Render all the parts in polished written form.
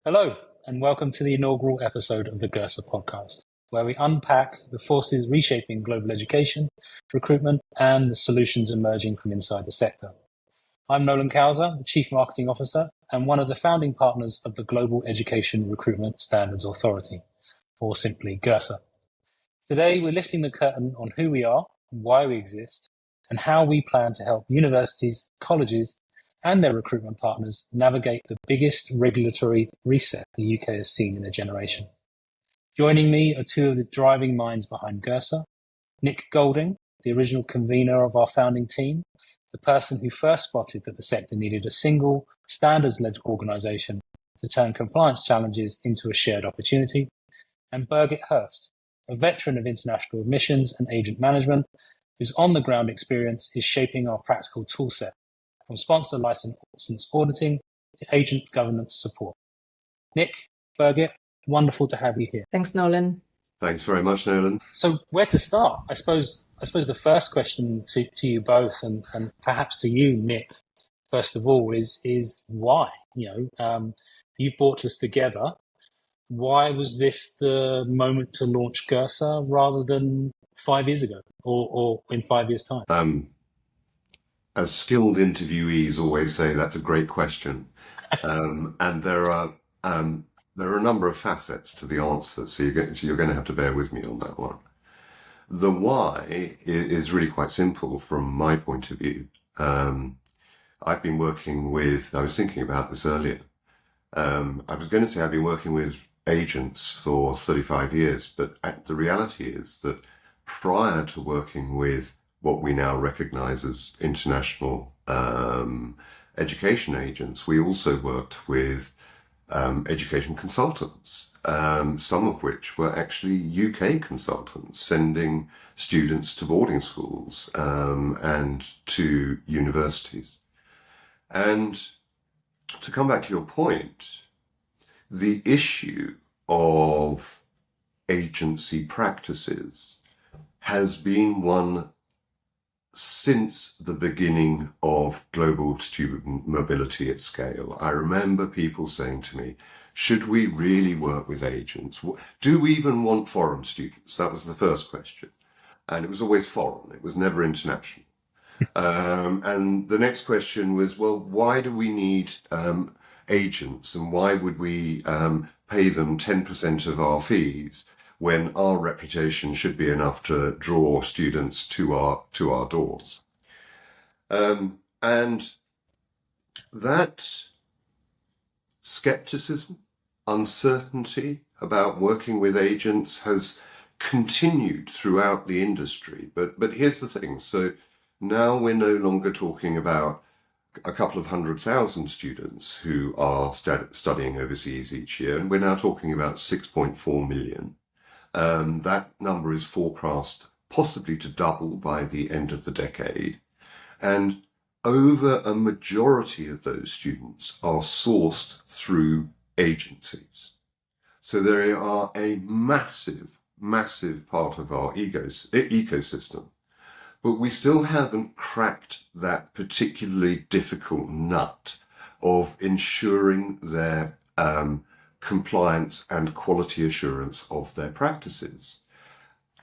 Hello, and welcome to the inaugural episode of the GERSA podcast, where we unpack the forces reshaping global education, recruitment, and the solutions emerging from inside the sector. I'm Nolan Kauser, the Chief Marketing Officer and one of the founding partners of the Global Education Recruitment Standards Authority, or simply GERSA. Today, we're lifting the curtain on who we are, why we exist, and how we plan to help universities, colleges, and their recruitment partners navigate the biggest regulatory reset the UK has seen in a generation. Joining me are two of the driving minds behind GERSA, Nick Golding, the original convener of our founding team, the person who first spotted that the sector needed a single, standards-led organisation to turn compliance challenges into a shared opportunity, and Birgit Hurst, a veteran of international admissions and agent management, whose on-the-ground experience is shaping our practical toolset, from sponsor license auditing to agent governance support. Nick, Birgit, wonderful to have you here. Thanks, Nolan. Thanks very much, Nolan. So where to start? I suppose the first question to you both, and perhaps to you, Nick, first of all, is why? You've brought us together. Why was this the moment to launch GERSA rather than 5 years ago or in 5 years' time? As skilled interviewees always say, that's a great question. And there are a number of facets to the answer, so you're going to have to bear with me on that one. The why is really quite simple from my point of view. I've been working with, I was thinking about this earlier. I was going to say I've been working with agents for 35 years, but the reality is that prior to working with what we now recognize as international education agents, we also worked with education consultants, some of which were actually UK consultants sending students to boarding schools and to universities. And to come back to your point, the issue of agency practices has been one since the beginning of global student mobility at scale. I remember people saying to me, should we really work with agents? Do we even want foreign students? That was the first question. And it was always foreign. It was never international. And the next question was, well, why do we need agents, and why would we pay them 10% of our fees when our reputation should be enough to draw students to our doors? And that skepticism, uncertainty about working with agents has continued throughout the industry. But here's the thing. So now we're no longer talking about a couple of 100,000 students who are studying overseas each year, and we're now talking about 6.4 million. That number is forecast possibly to double by the end of the decade. And over a majority of those students are sourced through agencies. So they are a massive, massive part of our ecosystem. But we still haven't cracked that particularly difficult nut of ensuring their compliance and quality assurance of their practices.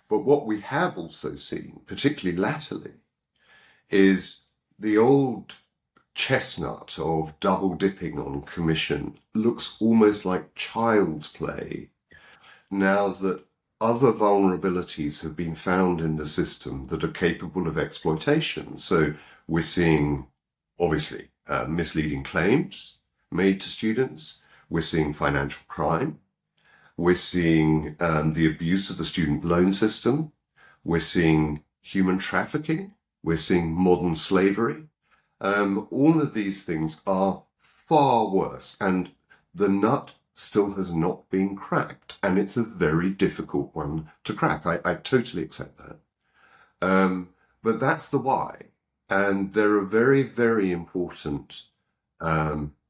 But what we have also seen, particularly latterly, is the old chestnut of double dipping on commission looks almost like child's play now that other vulnerabilities have been found in the system that are capable of exploitation. So we're seeing, obviously, misleading claims made to students. We're seeing financial crime. We're seeing the abuse of the student loan system. We're seeing human trafficking. We're seeing modern slavery. All of these things are far worse, and the nut still has not been cracked, and it's a very difficult one to crack. I totally accept that. But that's the why. And there are very, very important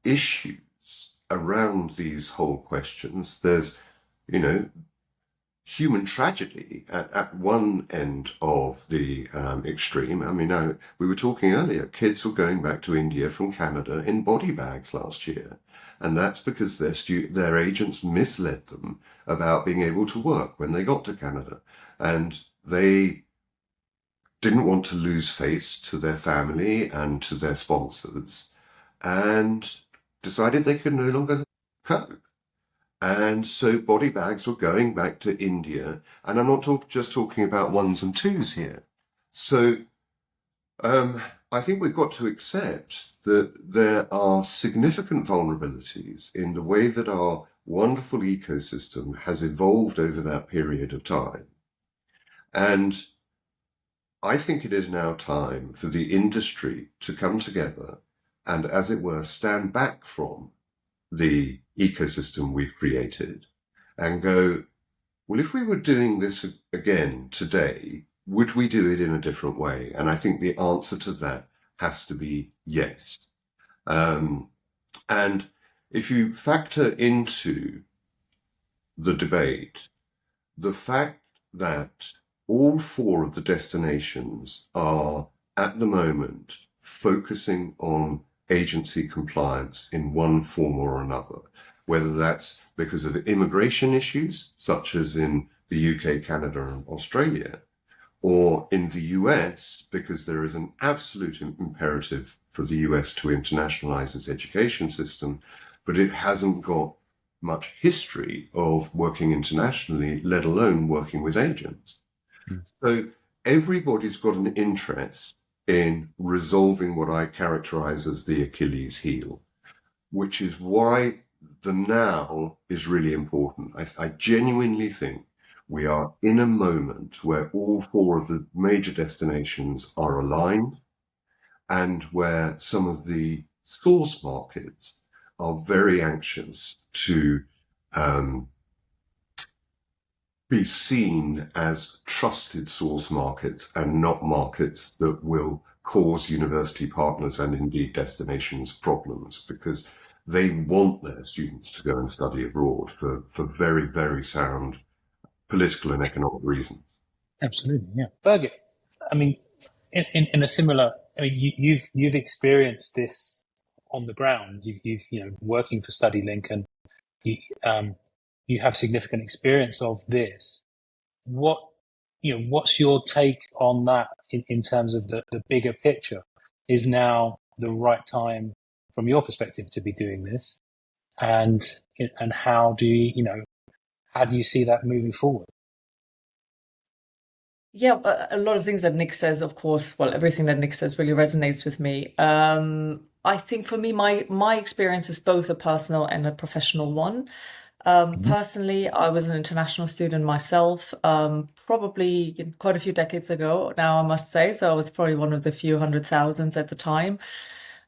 issues around these whole questions. There's, human tragedy at one end of the extreme. I mean, we were talking earlier, kids were going back to India from Canada in body bags last year. And that's because their agents misled them about being able to work when they got to Canada. And they didn't want to lose face to their family and to their sponsors and decided they could no longer cope. And so body bags were going back to India. And I'm not just talking about ones and twos here. So I think we've got to accept that there are significant vulnerabilities in the way that our wonderful ecosystem has evolved over that period of time. And I think it is now time for the industry to come together and, as it were, stand back from the ecosystem we've created and go, well, if we were doing this again today, would we do it in a different way? And I think the answer to that has to be yes. And if you factor into the debate the fact that all four of the destinations are at the moment focusing on agency compliance in one form or another, whether that's because of immigration issues, such as in the UK, Canada, and Australia, or in the US, because there is an absolute imperative for the US to internationalize its education system, but it hasn't got much history of working internationally, let alone working with agents. So everybody's got an interest in resolving what I characterize as the Achilles heel, which is why the now is really important. I genuinely think we are in a moment where all four of the major destinations are aligned and where some of the source markets are very anxious to be seen as trusted source markets and not markets that will cause university partners and indeed destinations problems, because they want their students to go and study abroad for very, very sound political and economic reasons. Absolutely, yeah. Birgit, I mean, in a similar, I mean, you've experienced this on the ground. You've working for StudyLink, and you you have significant experience of this. What's your take on that in terms of the bigger picture? Is now the right time, from your perspective, to be doing this, and how do how do you see that moving forward? Yeah, a lot of things that Nick says, of course, well, everything that Nick says really resonates with me. I think for me, my experience is both a personal and a professional one. Personally, I was an international student myself, probably quite a few decades ago now, I must say. So I was probably one of the few hundred thousands at the time.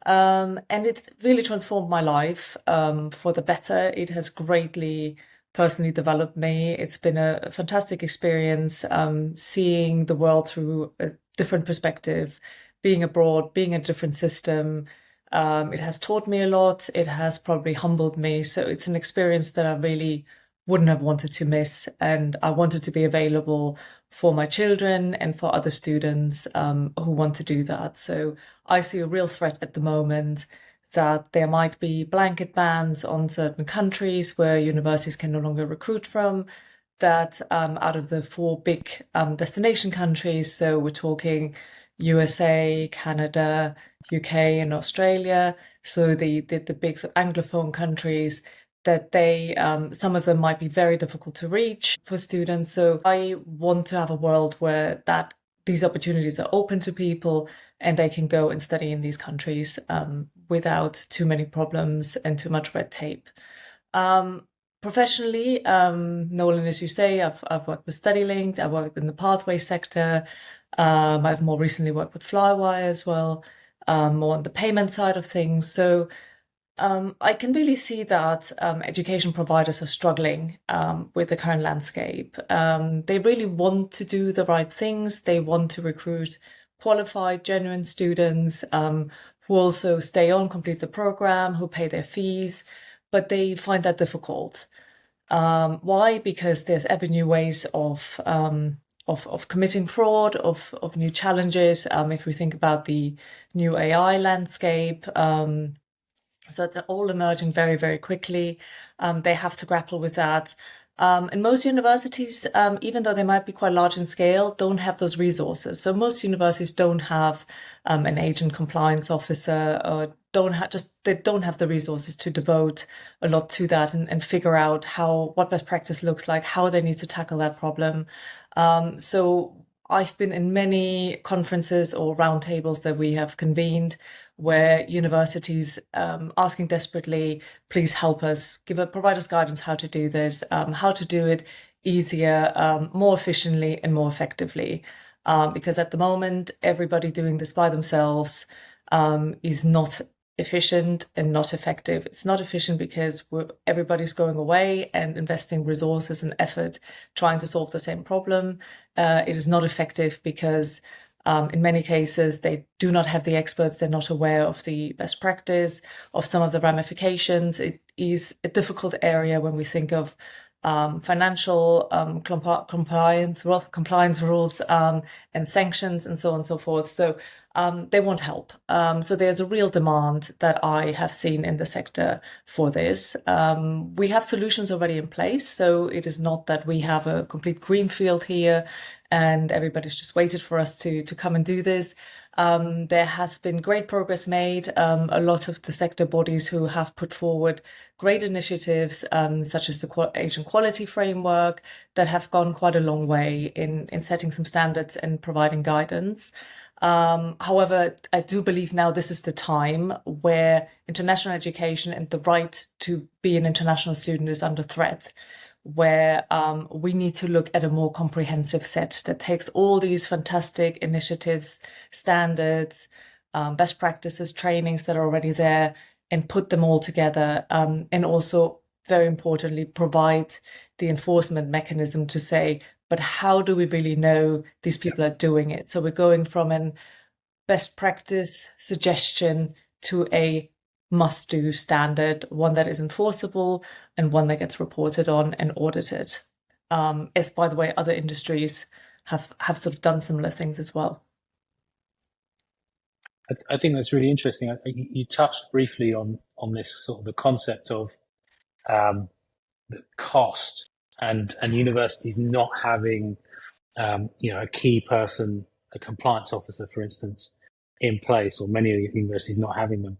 And it's really transformed my life for the better. It has greatly personally developed me. It's been a fantastic experience seeing the world through a different perspective, being abroad, being in a different system. It has taught me a lot. It has probably humbled me. So it's an experience that I really wouldn't have wanted to miss. And I wanted to be available for my children and for other students who want to do that. So I see a real threat at the moment that there might be blanket bans on certain countries where universities can no longer recruit from, that out of the four big destination countries, so we're talking USA, Canada, UK, and Australia, so the big sort of Anglophone countries, that they some of them might be very difficult to reach for students. So I want to have a world where that these opportunities are open to people and they can go and study in these countries without too many problems and too much red tape. Professionally, Nolan, as you say, I've worked with StudyLink, I've worked in the pathway sector. I've more recently worked with Flywire as well, more on the payment side of things. So I can really see that education providers are struggling with the current landscape. They really want to do the right things. They want to recruit qualified, genuine students who also stay on, complete the program, who pay their fees, but they find that difficult. Why? Because there's ever new ways of committing fraud, of new challenges. If we think about the new AI landscape, so they're all emerging very, very quickly. They have to grapple with that. And most universities, even though they might be quite large in scale, don't have those resources. So most universities don't have an agent compliance officer, or they don't have the resources to devote a lot to that and figure out what best practice looks like, how they need to tackle that problem. So I've been in many conferences or roundtables that we have convened where universities asking desperately, please help us, provide us guidance how to do this, how to do it easier, more efficiently and more effectively. Because at the moment, everybody doing this by themselves is not efficient and not effective. It's not efficient because everybody's going away and investing resources and effort trying to solve the same problem. It is not effective because in many cases, they do not have the experts. They're not aware of the best practice, of some of the ramifications. It is a difficult area when we think of financial compliance rules and sanctions and so on and so forth. So they want help. So there's a real demand that I have seen in the sector for this. We have solutions already in place. So it is not that we have a complete greenfield here and everybody's just waited for us to come and do this. There has been great progress made. A lot of the sector bodies who have put forward great initiatives, such as the Agent Quality Framework, that have gone quite a long way in setting some standards and providing guidance. However, I do believe now this is the time where international education and the right to be an international student is under threat, where we need to look at a more comprehensive set that takes all these fantastic initiatives, standards, best practices, trainings that are already there and put them all together. And also, very importantly, provide the enforcement mechanism to say, but how do we really know these people are doing it? So we're going from an best practice suggestion to a must-do standard, one that is enforceable and one that gets reported on and audited. As, by the way, other industries have sort of done similar things as well. I think that's really interesting. You touched briefly on this sort of the concept of the cost and universities not having a key person, a compliance officer, for instance, in place, or many of the universities not having them.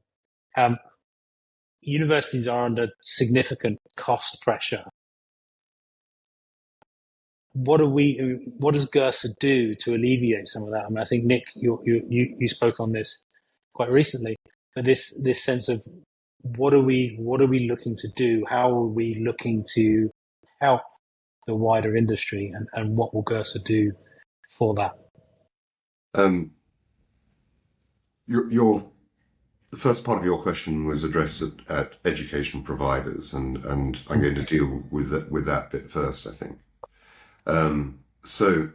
Universities are under significant cost pressure. What does GERSA do to alleviate some of that? I mean, I think Nick, you spoke on this quite recently, but this sense of what are we looking to do? How are we looking to help the wider industry, and what will GERSA do for that? The first part of your question was addressed at education providers, and I'm going to deal with that bit first, I think. So,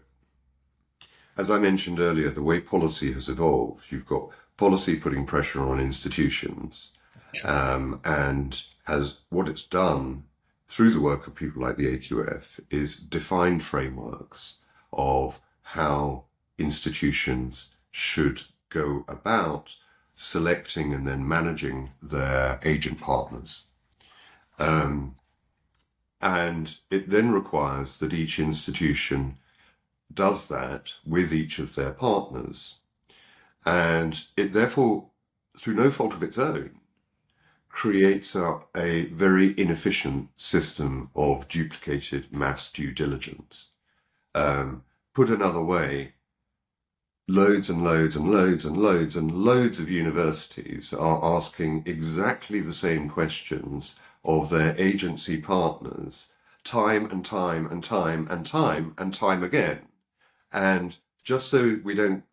as I mentioned earlier, the way policy has evolved, you've got policy putting pressure on institutions, and what it's done through the work of people like the AQF is defined frameworks of how institutions should go about selecting and then managing their agent partners. And it then requires that each institution does that with each of their partners. And it therefore, through no fault of its own, creates a very inefficient system of duplicated mass due diligence. Put another way, loads and loads and loads and loads and loads of universities are asking exactly the same questions of their agency partners time and time and time and time and time again. And just so we don't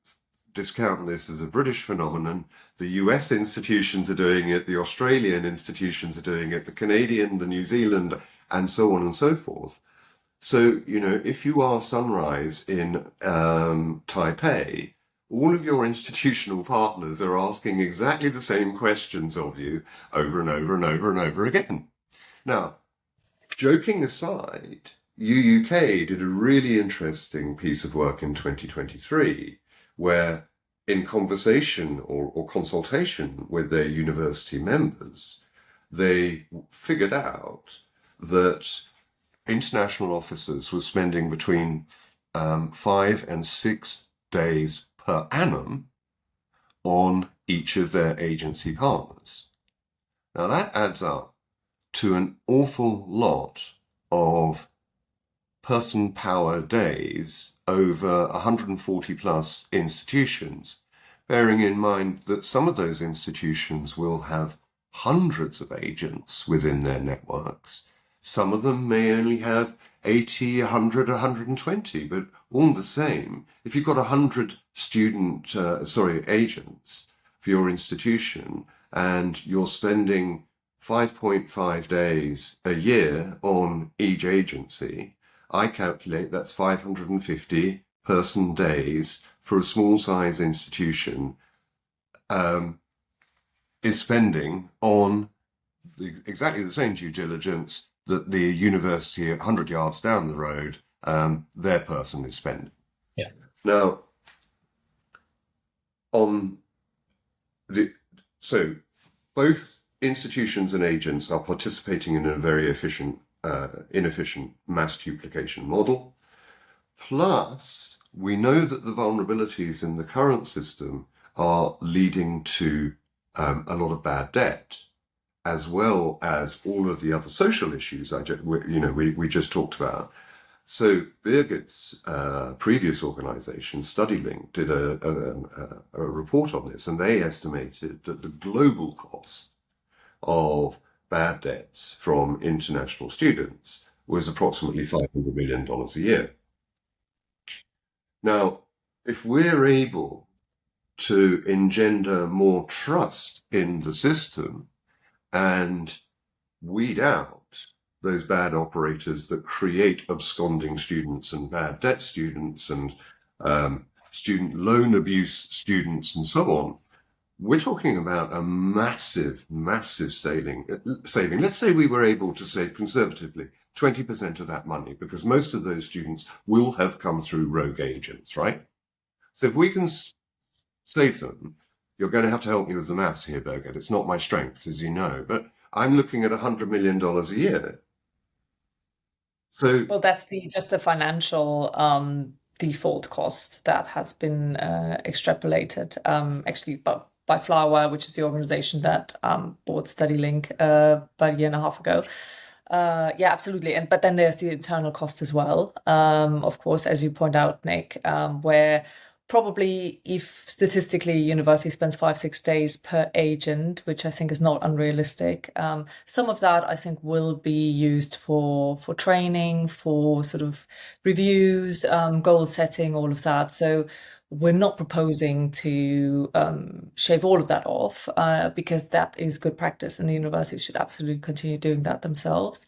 discount this as a British phenomenon, the US institutions are doing it, the Australian institutions are doing it, the Canadian, the New Zealand, and so on and so forth. So, if you are Sunrise in Taipei, all of your institutional partners are asking exactly the same questions of you over and over and over and over again. Now, joking aside, UUK did a really interesting piece of work in 2023 where, in conversation or consultation with their university members, they figured out that international officers were spending between 5 and 6 days per annum on each of their agency partners. Now that adds up to an awful lot of person power days over 140 plus institutions, bearing in mind that some of those institutions will have hundreds of agents within their networks. Some of them may only have 80, 100, 120, but all the same, if you've got 100 agents for your institution and you're spending 5.5 days a year on each agency, I calculate that's 550 person days for a small size institution is spending on exactly the same due diligence that the university 100 yards down the road, their person is spending. Yeah. Now, so both institutions and agents are participating in a very inefficient mass duplication model. Plus, we know that the vulnerabilities in the current system are leading to a lot of bad debt, as well as all of the other social issues we just talked about. So Birgit's previous organization, StudyLink, did a report on this, and they estimated that the global cost of bad debts from international students was approximately $500 million a year. Now, if we're able to engender more trust in the system and weed out those bad operators that create absconding students and bad debt students and student loan abuse students and so on, we're talking about a massive saving. Let's say we were able to save conservatively 20% of that money, because most of those students will have come through rogue agents, right? So if we can save them, you're going to have to help me with the maths here, Birgit. It's not my strength, as you know, but I'm looking at $100 million a year. So, well, that's just the financial default cost that has been extrapolated, actually, by Flywire, which is the organization that bought StudyLink about a year and a half ago. Yeah, absolutely. But then there's the internal cost as well, of course, as you point out, Nick, where probably if statistically university spends 5-6 days per agent, which I think is not unrealistic, some of that I think will be used for training, for sort of reviews, goal setting, all of that. So we're not proposing to shave all of that off, because that is good practice and the universities should absolutely continue doing that themselves.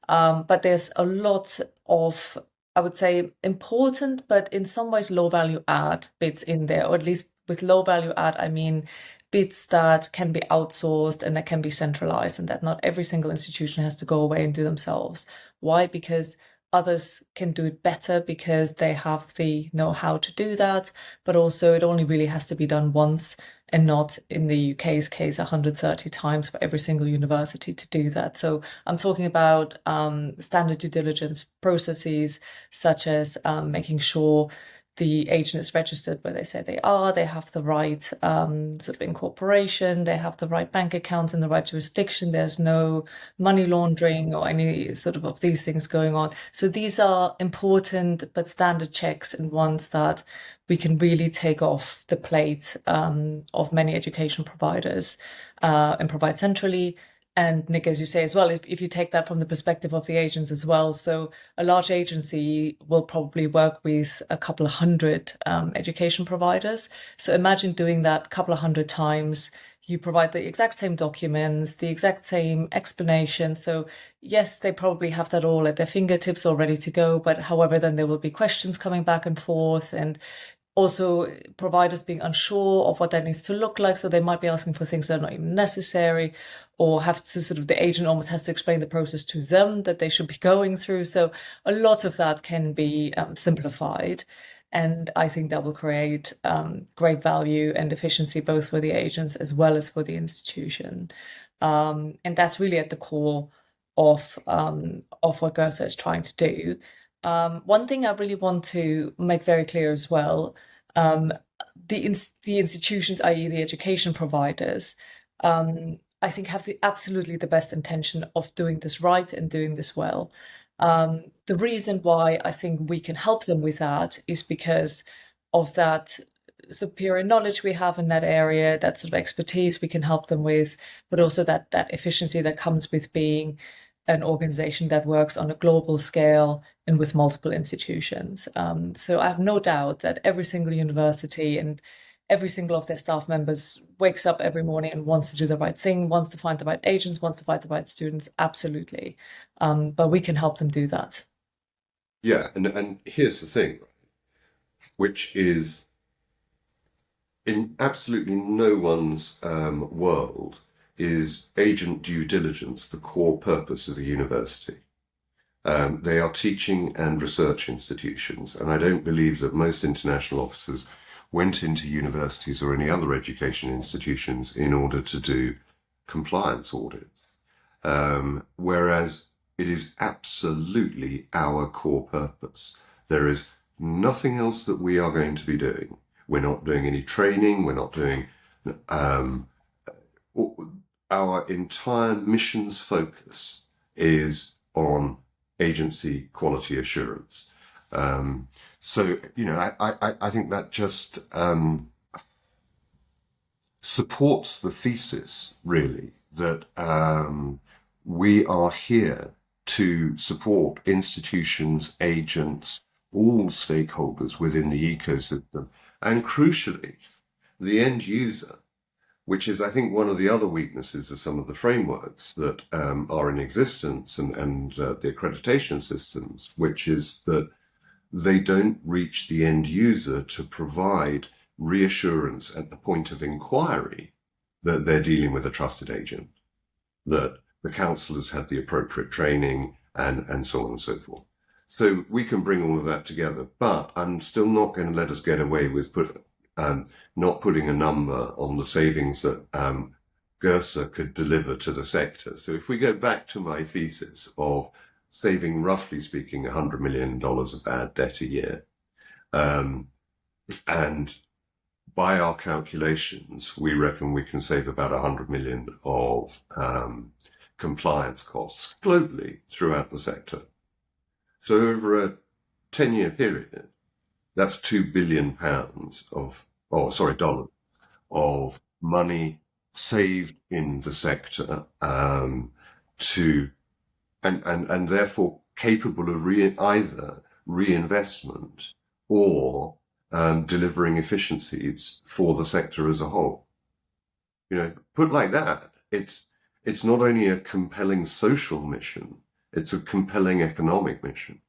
But there's a lot of, I would say, important, but in some ways low value add bits in there, or at least with low value add, I mean bits that can be outsourced and that can be centralized, and that not every single institution has to go away and do themselves. Why? Because others can do it better because they have the know-how to do that, but also it only really has to be done once and not, in the UK's case, 130 times for every single university to do that. So I'm talking about standard due diligence processes, such as making sure the agent is registered where they say they are, they have the right sort of incorporation, they have the right bank accounts in the right jurisdiction, there's no money laundering or any sort of these things going on. So these are important but standard checks, and ones that we can really take off the plate of many education providers and provide centrally. And Nick, as you say as well, if you take that from the perspective of the agents as well, so a large agency will probably work with a couple of hundred education providers. So imagine doing that a couple of hundred times. You provide the exact same documents, the exact same explanation. So yes, they probably have that all at their fingertips all ready to go. But however, then there will be questions coming back and forth, and also providers being unsure of what that needs to look like. So they might be asking for things that are not even necessary, or have to sort of, the agent almost has to explain the process to them that they should be going through. So a lot of that can be simplified. And I think that will create great value and efficiency, both for the agents as well as for the institution. And that's really at the core of what GERSA is trying to do. One thing I really want to make very clear as well, the institutions, i.e. the education providers, I think have absolutely the best intention of doing this right and doing this well. The reason why I think we can help them with that is because of that superior knowledge we have in that area, that sort of expertise we can help them with, but also that efficiency that comes with being an organization that works on a global scale and with multiple institutions. So I have no doubt that every single university and every single of their staff members wakes up every morning and wants to do the right thing, wants to find the right agents, wants to find the right students, absolutely. But we can help them do that. Yeah, and here's the thing, which is in absolutely no one's world is agent due diligence the core purpose of a university. They are teaching and research institutions, and I don't believe that most international officers went into universities or any other education institutions in order to do compliance audits. Whereas it is absolutely our core purpose. There is nothing else that we are going to be doing. We're not doing any training. We're not doing our entire mission's focus is on agency quality assurance. So, you know, I think that just supports the thesis, really, that we are here to support institutions, agents, all stakeholders within the ecosystem, and crucially, the end user, which is, I think, one of the other weaknesses of some of the frameworks that are in existence and the accreditation systems, which is that they don't reach the end user to provide reassurance at the point of inquiry that they're dealing with a trusted agent, that the counsellors had the appropriate training, and so on and so forth. So we can bring all of that together, but I'm still not going to let us get away with not putting a number on the savings that GERSA could deliver to the sector. So if we go back to my thesis of saving, roughly speaking, $100 million of bad debt a year, and by our calculations, we reckon we can save about 100 million of compliance costs globally throughout the sector. So over a 10-year period, that's £2 billion dollars of money saved in the sector, and therefore capable of either reinvestment or delivering efficiencies for the sector as a whole. You know, put like that, it's not only a compelling social mission, it's a compelling economic mission.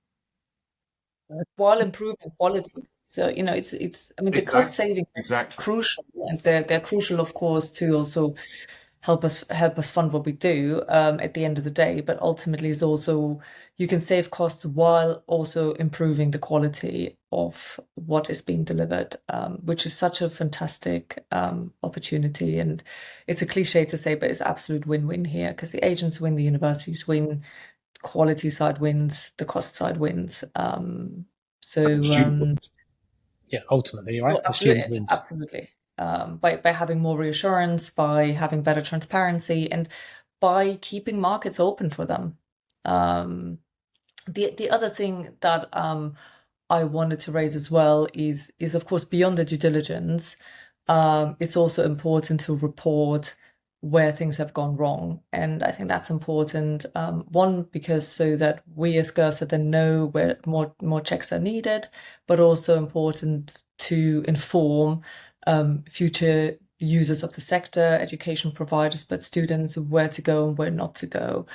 While improving quality. So, you know, it's I mean, the cost savings are crucial, and they're crucial, of course, to also help us fund what we do at the end of the day. But ultimately, is also you can save costs while also improving the quality of what is being delivered, which is such a fantastic opportunity. And it's a cliche to say, but it's absolute win-win here, because the agents win, the universities win, the quality side wins, the cost side wins. Yeah, ultimately, right? Well, The student wins. absolutely. By having more reassurance, by having better transparency, and by keeping markets open for them. The other thing that I wanted to raise as well is of course, beyond the due diligence, it's also important to report where things have gone wrong. And I think that's important. One, because so that we as GERSA then know where more checks are needed, but also important to inform future users of the sector, education providers, but students, where to go and where not to go.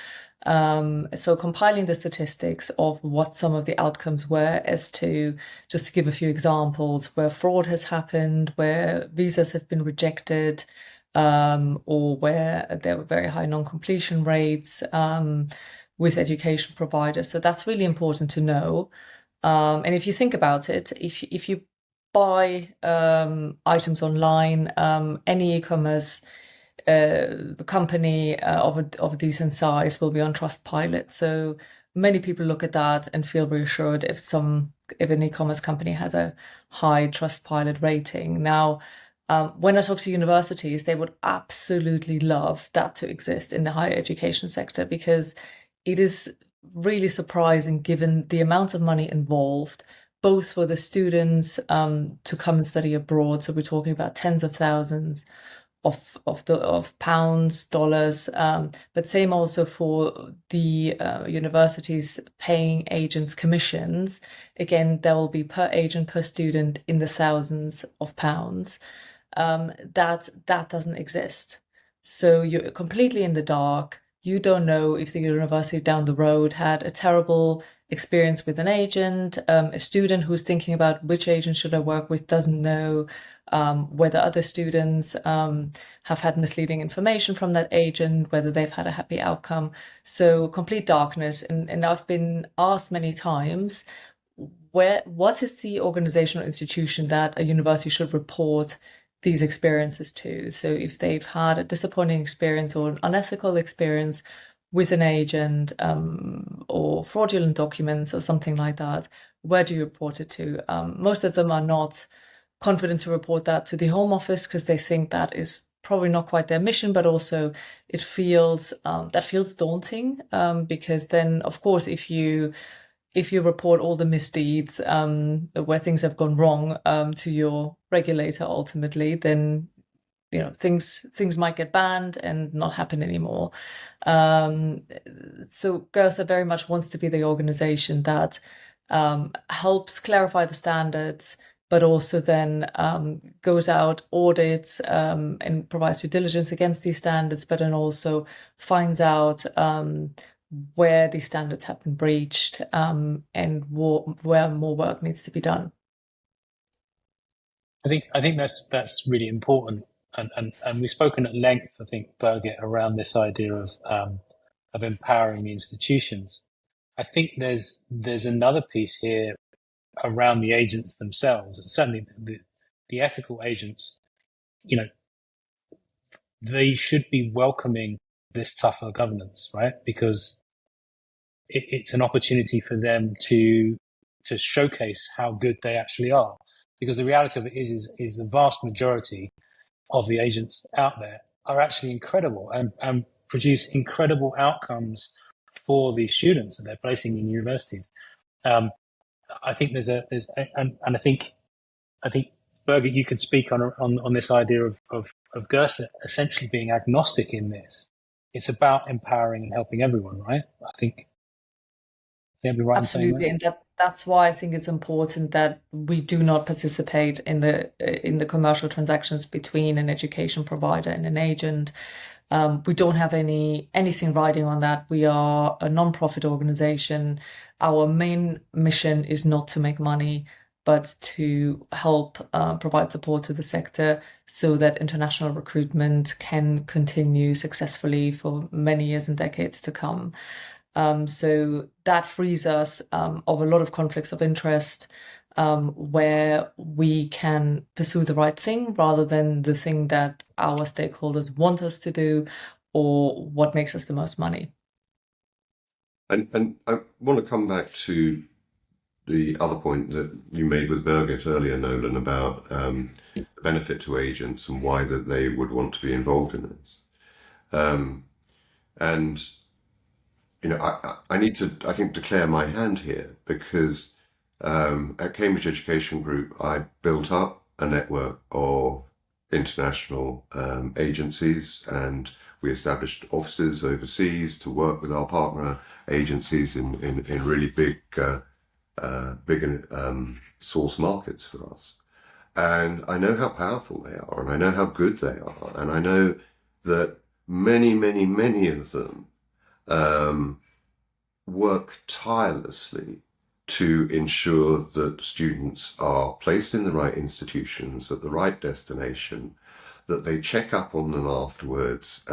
So compiling the statistics of what some of the outcomes were as to, just to give a few examples, where fraud has happened, where visas have been rejected, or where there were very high non-completion rates with education providers. So that's really important to know. And if you think about it, if you buy items online, any e-commerce company of a decent size will be on Trustpilot. So many people look at that and feel reassured if an e-commerce company has a high Trustpilot rating. Now, when I talk to universities, they would absolutely love that to exist in the higher education sector, because it is really surprising given the amount of money involved, both for the students to come and study abroad. So we're talking about tens of thousands of pounds, dollars, but same also for the universities paying agents commissions. Again, there will be per agent, per student in the thousands of pounds. That doesn't exist. So you're completely in the dark. You don't know if the university down the road had a terrible experience with an agent. A student who's thinking about which agent should I work with doesn't know whether other students have had misleading information from that agent, whether they've had a happy outcome. So complete darkness. And I've been asked many times, what is the organizational institution that a university should report these experiences to? So if they've had a disappointing experience or an unethical experience with an agent or fraudulent documents or something like that, where do you report it to? Most of them are not confident to report that to the Home Office because they think that is probably not quite their mission, but also it feels daunting because then, of course, if you report all the misdeeds where things have gone wrong to your regulator ultimately, then things might get banned and not happen anymore. So GERSA very much wants to be the organization that helps clarify the standards, but also then goes out, audits, and provides due diligence against these standards, but then also finds out where these standards have been breached and where more work needs to be done. I think that's really important, and we've spoken at length, I think, Birgit, around this idea of empowering the institutions. I think there's another piece here around the agents themselves, and certainly the ethical agents. They should be welcoming this tougher governance, right? Because it's an opportunity for them to showcase how good they actually are. Because the reality of it is the vast majority of the agents out there are actually incredible and produce incredible outcomes for the students that they're placing in universities. I think I think Birgit, you could speak on this idea of GERSA essentially being agnostic in this. It's about empowering and helping everyone, right? I think they'd be right in saying that. Absolutely, and that's why I think it's important that we do not participate in the commercial transactions between an education provider and an agent. We don't have anything riding on that. We are a non-profit organization. Our main mission is not to make money, but to help provide support to the sector so that international recruitment can continue successfully for many years and decades to come. So that frees us of a lot of conflicts of interest where we can pursue the right thing rather than the thing that our stakeholders want us to do or what makes us the most money. And I want to come back to the other point that you made with Birgit earlier, Nolan, about the benefit to agents and why that they would want to be involved in this. And I need to, I think, declare my hand here because at Cambridge Education Group, I built up a network of international agencies, and we established offices overseas to work with our partner agencies in really big source markets for us. And I know how powerful they are, and I know how good they are, and I know that many, many, many of them work tirelessly to ensure that students are placed in the right institutions at the right destination, that they check up on them afterwards.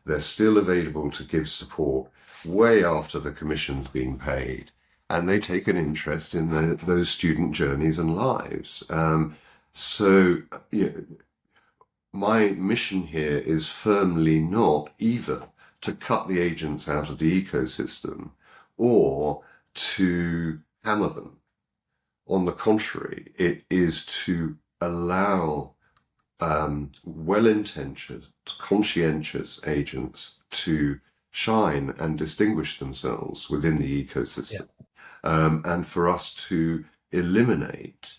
They're still available to give support way after the commission's been paid, and they take an interest in those student journeys and lives. So, yeah, my mission here is firmly not either to cut the agents out of the ecosystem or to hammer them. On the contrary, it is to allow well-intentioned, conscientious agents to shine and distinguish themselves within the ecosystem, and for us to eliminate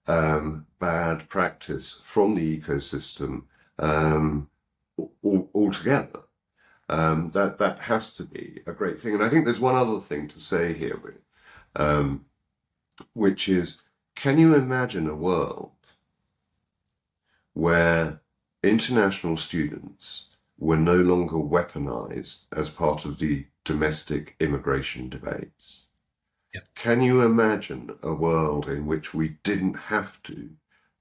bad practice from the ecosystem altogether. That has to be a great thing. And I think there's one other thing to say here, which is, can you imagine a world where international students were no longer weaponized as part of the domestic immigration debates? Can you imagine a world in which we didn't have to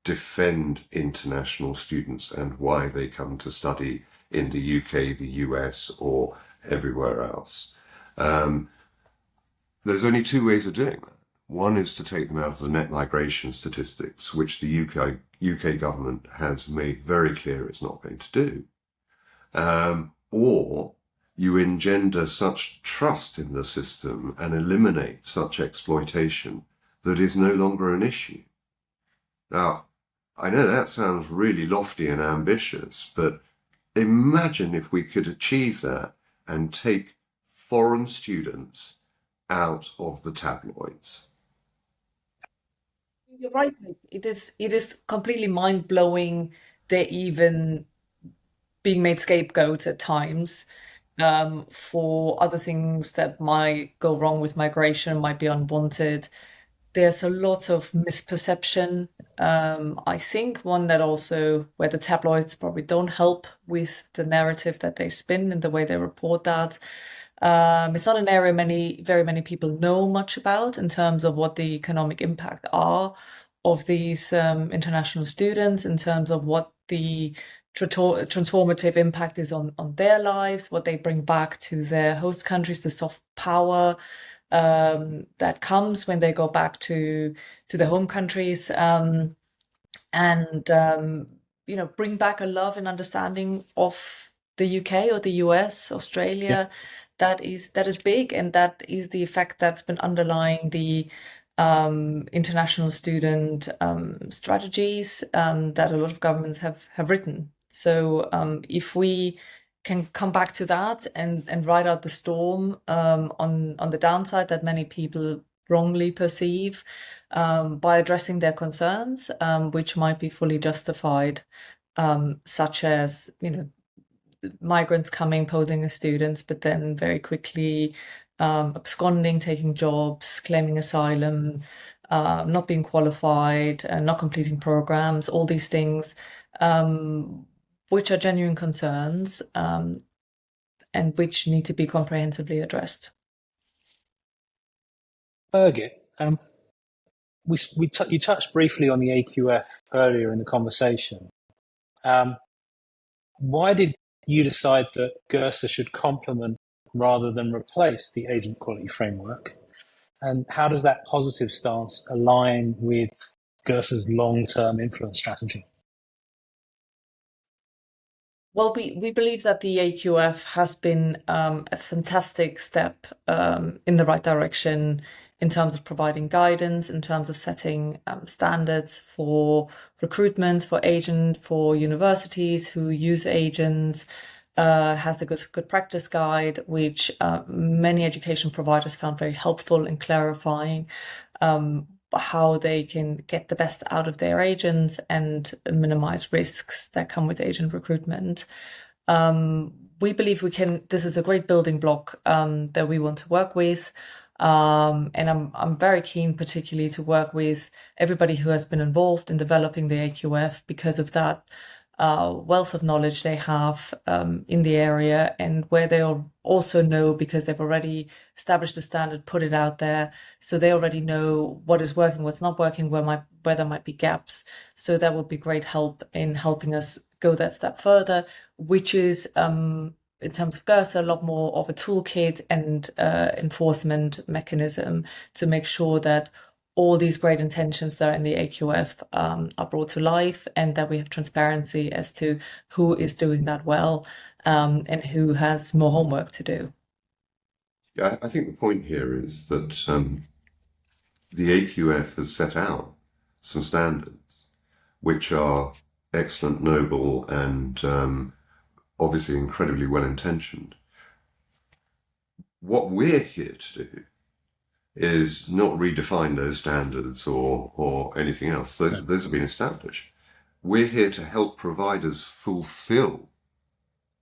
defend international students and why they come to study in the UK, the US, or everywhere else? There's only two ways of doing that. One is to take them out of the net migration statistics, which the UK government has made very clear it's not going to do. Or you engender such trust in the system and eliminate such exploitation that is no longer an issue. Now, I know that sounds really lofty and ambitious, but imagine if we could achieve that and take foreign students out of the tabloids. You're right, Nick. It is completely mind-blowing they're even being made scapegoats at times for other things that might go wrong with migration, might be unwanted. There's a lot of misperception. I think one that also where the tabloids probably don't help with the narrative that they spin and the way they report that. It's not an area very many people know much about in terms of what the economic impact are of these international students, in terms of what the transformative impact is on their lives, what they bring back to their host countries, the soft power that comes when they go back to their home countries, and bring back a love and understanding of the UK or the US, Australia. That is big, and that is the effect that's been underlying the international student strategies that a lot of governments have written. So if we can come back to that and ride out the storm on the downside that many people wrongly perceive by addressing their concerns, which might be fully justified, such as migrants coming posing as students, but then very quickly absconding, taking jobs, claiming asylum, not being qualified, not completing programs, all these things, which are genuine concerns and which need to be comprehensively addressed. Birgit, you touched briefly on the AQF earlier in the conversation. Why did you decide that GERSA should complement rather than replace the agent quality framework? And how does that positive stance align with GERSA's long-term influence strategy? Well, we believe that the AQF has been a fantastic step in the right direction in terms of providing guidance, in terms of setting standards for recruitment, for agent, for universities who use agents, has the good practice guide, which many education providers found very helpful in clarifying how they can get the best out of their agents and minimize risks that come with agent recruitment. We believe this is a great building block that we want to work with. And I'm very keen, particularly, to work with everybody who has been involved in developing the AQF because of that wealth of knowledge they have in the area, and where they also know, because they've already established a standard, put it out there, so they already know what is working, what's not working, where there might be gaps. So that would be great help in helping us go that step further, which is in terms of GERSA, a lot more of a toolkit and enforcement mechanism to make sure that all these great intentions that are in the AQF are brought to life, and that we have transparency as to who is doing that well and who has more homework to do. Yeah, I think the point here is that the AQF has set out some standards which are excellent, noble, and obviously incredibly well intentioned. What we're here to do is not redefine those standards or anything else. Those have been established. We're here to help providers fulfill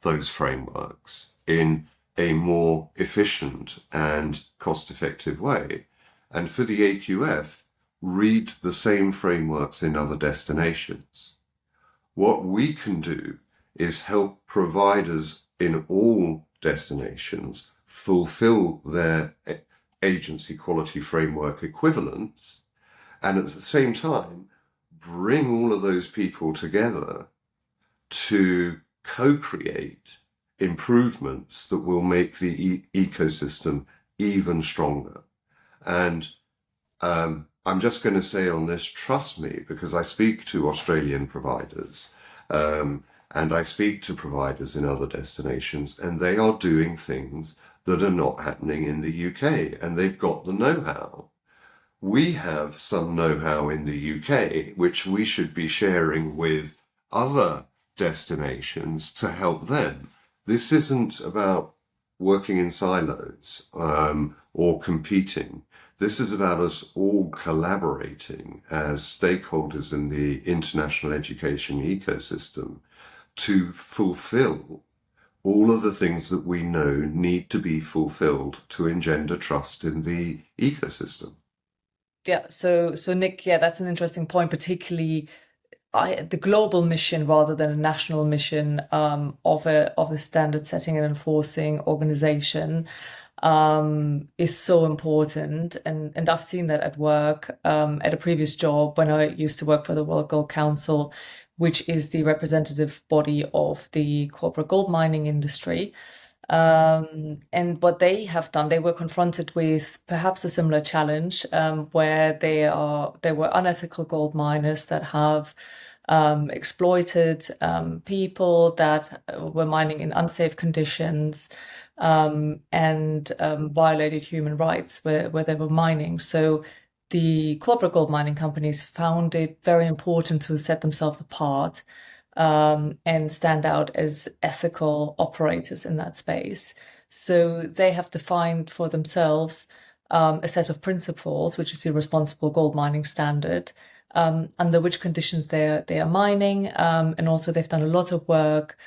those frameworks in a more efficient and cost-effective way. And for the AQF, read the same frameworks in other destinations. What we can do is help providers in all destinations fulfill their agency quality framework equivalents, and at the same time bring all of those people together to co-create improvements that will make the ecosystem even stronger. And I'm just going to say on this, trust me, because I speak to Australian providers and I speak to providers in other destinations, and they are doing things that are not happening in the UK, and they've got the know-how. We have some know-how in the UK, which we should be sharing with other destinations to help them. This isn't about working in silos or competing. This is about us all collaborating as stakeholders in the international education ecosystem to fulfill all of the things that we know need to be fulfilled to engender trust in the ecosystem. Yeah, so Nick, yeah, that's an interesting point, particularly the global mission rather than a national mission of a standard setting and enforcing organization is so important, and I've seen that at work at a previous job when I used to work for the World Gold Council, which is the representative body of the corporate gold mining industry. And what they have done, they were confronted with perhaps a similar challenge where there were unethical gold miners that have exploited people that were mining in unsafe conditions and violated human rights where they were mining. So the corporate gold mining companies found it very important to set themselves apart and stand out as ethical operators in that space. So they have defined for themselves a set of principles, which is the Responsible Gold Mining Standard, under which conditions they are mining, and also they've done a lot of work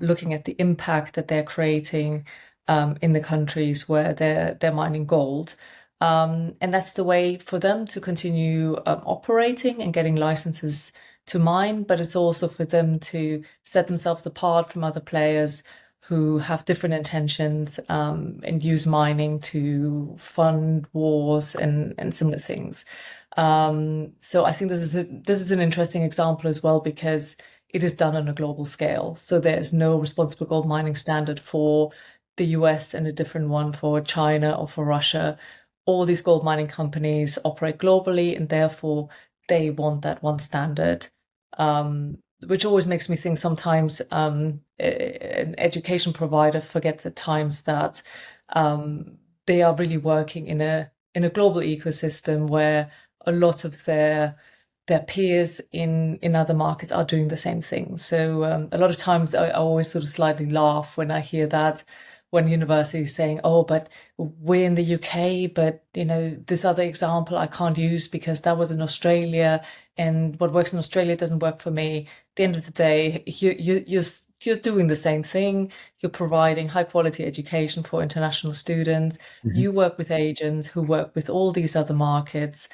looking at the impact that they're creating in the countries where they're mining gold. And that's the way for them to continue operating and getting licenses to mine, but it's also for them to set themselves apart from other players who have different intentions and use mining to fund wars and similar things. So I think this is an interesting example as well, because it is done on a global scale. So there's no responsible gold mining standard for the US and a different one for China or for Russia. All these gold mining companies operate globally, and therefore they want that one standard, which always makes me think sometimes an education provider forgets at times that they are really working in a global ecosystem where a lot of their peers in other markets are doing the same thing. So a lot of times I always sort of slightly laugh when I hear that when universities saying, "Oh, but we're in the UK, but this other example I can't use because that was in Australia, and what works in Australia doesn't work for me." At the end of the day, you're doing the same thing. You're providing high quality education for international students. You work with agents who work with all these other markets.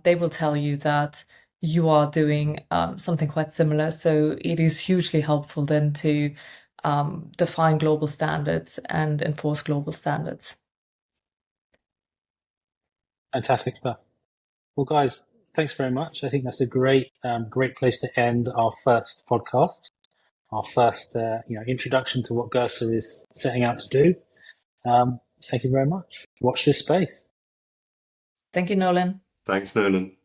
They will tell you that you are doing something quite similar. So it is hugely helpful then to define global standards and enforce global standards. Fantastic stuff. Well, guys, thanks very much. I think that's a great place to end our first podcast, our first introduction to what GERSA is setting out to do. Thank you very much. Watch this space. Thank you, Nolan. Thanks, Nolan.